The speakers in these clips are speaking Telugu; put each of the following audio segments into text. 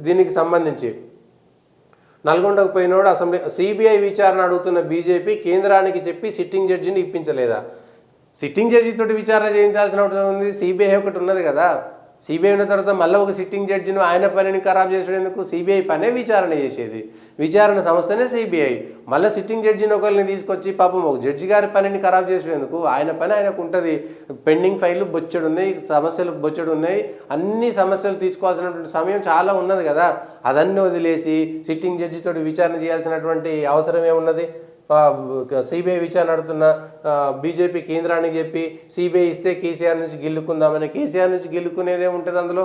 దీనికి సంబంధించి నల్గొండకు పోయినోడు అసెంబ్లీ సిబిఐ విచారణ అడుగుతున్న బీజేపీ కేంద్రానికి చెప్పి సిట్టింగ్ జడ్జిని ఇప్పించలేదా? సిట్టింగ్ జడ్జితో విచారణ చేయించాల్సిన అవసరం ఉంది. సిబిఐ ఒకటి ఉన్నది కదా. సిబిఐ ఉన్న తర్వాత మళ్ళీ ఒక సిట్టింగ్ జడ్జిను ఆయన పనిని ఖరాబ్ చేసేందుకు సిబిఐ పనే విచారణ చేసేది. విచారణ సంస్థనే సిబిఐ. మళ్ళీ సిట్టింగ్ జడ్జిని ఒకరిని తీసుకొచ్చి పాపం ఒక జడ్జి గారి పనిని ఖరాబ్ చేసేందుకు ఆయన పని ఆయనకు ఉంటుంది. పెండింగ్ ఫైళ్ళు బొచ్చెడు ఉన్నాయి, సమస్యలు బొచ్చెడు ఉన్నాయి, అన్ని సమస్యలు తీర్చుకోవాల్సినటువంటి సమయం చాలా ఉన్నది కదా. అదన్నీ వదిలేసి సిట్టింగ్ జడ్జితో విచారణ చేయాల్సినటువంటి అవసరం ఏమున్నది? సిబిఐ విచారణ నడుతున్న బీజేపీ కేంద్రానికి చెప్పి సిబిఐ ఇస్తే కేసీఆర్ నుంచి గిల్లుకుందామని, కేసీఆర్ నుంచి గిల్లుకునేదే ఉంటుంది అందులో.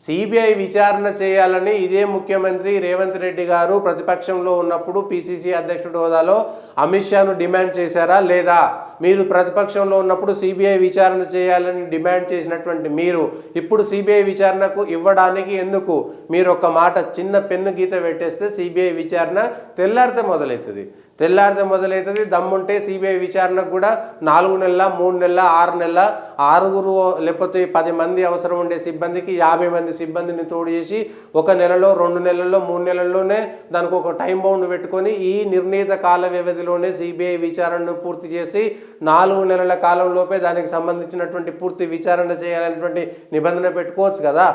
సిబిఐ విచారణ చేయాలని ఇదే ముఖ్యమంత్రి రేవంత్ రెడ్డి గారు ప్రతిపక్షంలో ఉన్నప్పుడు పిసిసి అధ్యక్షుడి హోదాలో అమిత్ షాను డిమాండ్ చేశారా లేదా? మీరు ప్రతిపక్షంలో ఉన్నప్పుడు సిబిఐ విచారణ చేయాలని డిమాండ్ చేసినటువంటి మీరు ఇప్పుడు సిబిఐ విచారణకు ఇవ్వడానికి ఎందుకు? మీరు ఒక మాట చిన్న పెన్ను గీత పెట్టేస్తే సిబిఐ విచారణ తెల్లారితే మొదలవుతుంది. దమ్ముంటే సిబిఐ విచారణకు కూడా 4 నెలల, 3 నెలల, 6 నెలల, 6 లేకపోతే 10 మంది అవసరం ఉండే సిబ్బందికి 50 మంది సిబ్బందిని తోడు చేసి 1 నెలలో, 2 నెలల్లో, 3 నెలల్లోనే దానికి ఒక టైం బౌండ్ పెట్టుకొని ఈ నిర్ణీత కాల వ్యవధిలోనే సిబిఐ విచారణను పూర్తి చేసి 4 నెలల కాలంలోపే దానికి సంబంధించినటువంటి పూర్తి విచారణ చేయాలనేటువంటి నిబంధన పెట్టుకోవచ్చు కదా.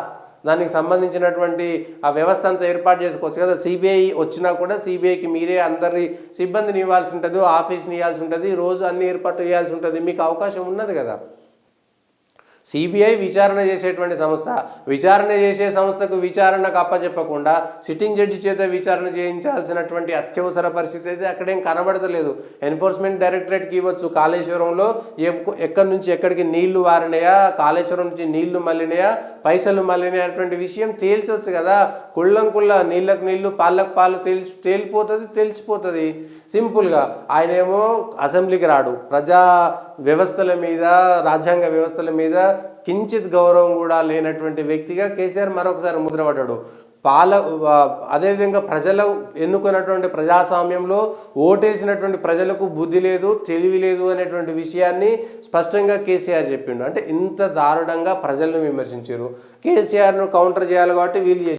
దానికి సంబంధించినటువంటి ఆ వ్యవస్థ అంతా ఏర్పాటు చేసుకోవచ్చు కదా. సిబిఐ వచ్చినా కూడా సిబిఐకి మీరే అందరి సిబ్బందిని ఇవ్వాల్సి ఉంటుంది, ఆఫీస్ని ఇవ్వాల్సి ఉంటుంది, రోజు అన్ని ఏర్పాటు చేయాల్సి ఉంటుంది. మీకు అవకాశం ఉన్నది కదా. సిబిఐ విచారణ చేసేటువంటి సంస్థ. విచారణ చేసే సంస్థకు విచారణకు అప్పచెప్పకుండా సిట్టింగ్ జడ్జి చేత విచారణ చేయించాల్సినటువంటి అత్యవసర పరిస్థితి అయితే అక్కడేం కనబడతలేదు. ఎన్ఫోర్స్మెంట్ డైరెక్టరేట్కి ఇవ్వచ్చు. కాళేశ్వరంలో ఎక్కడి నుంచి ఎక్కడికి నీళ్లు వారినాయా, కాళేశ్వరం నుంచి నీళ్లు మళ్ళినాయా, పైసలు మళ్ళినాయా అటువంటి విషయం తేల్చవచ్చు కదా. కుళ్ళంకుళ్ళ నీళ్ళకు నీళ్లు, పాలకు పాలు తెలిసిపోతుంది సింపుల్గా. ఆయనేమో అసెంబ్లీకి రాడు. ప్రజా వ్యవస్థల మీద, రాజ్యాంగ వ్యవస్థల మీద కించిత్ గౌరవం కూడా లేనటువంటి వ్యక్తిగా కేసీఆర్ మరొకసారి ముద్రపడ్డాడు. అదేవిధంగా ప్రజలు ఎన్నుకున్నటువంటి ప్రజాస్వామ్యంలో ఓటేసినటువంటి ప్రజలకు బుద్ధి లేదు, తెలివి లేదు అనేటువంటి విషయాన్ని స్పష్టంగా కేసీఆర్ చెప్పిండు. అంటే ఇంత దారుణంగా ప్రజలను విమర్శించారు. కేసీఆర్ను కౌంటర్ చేయాలి కాబట్టి వీళ్ళు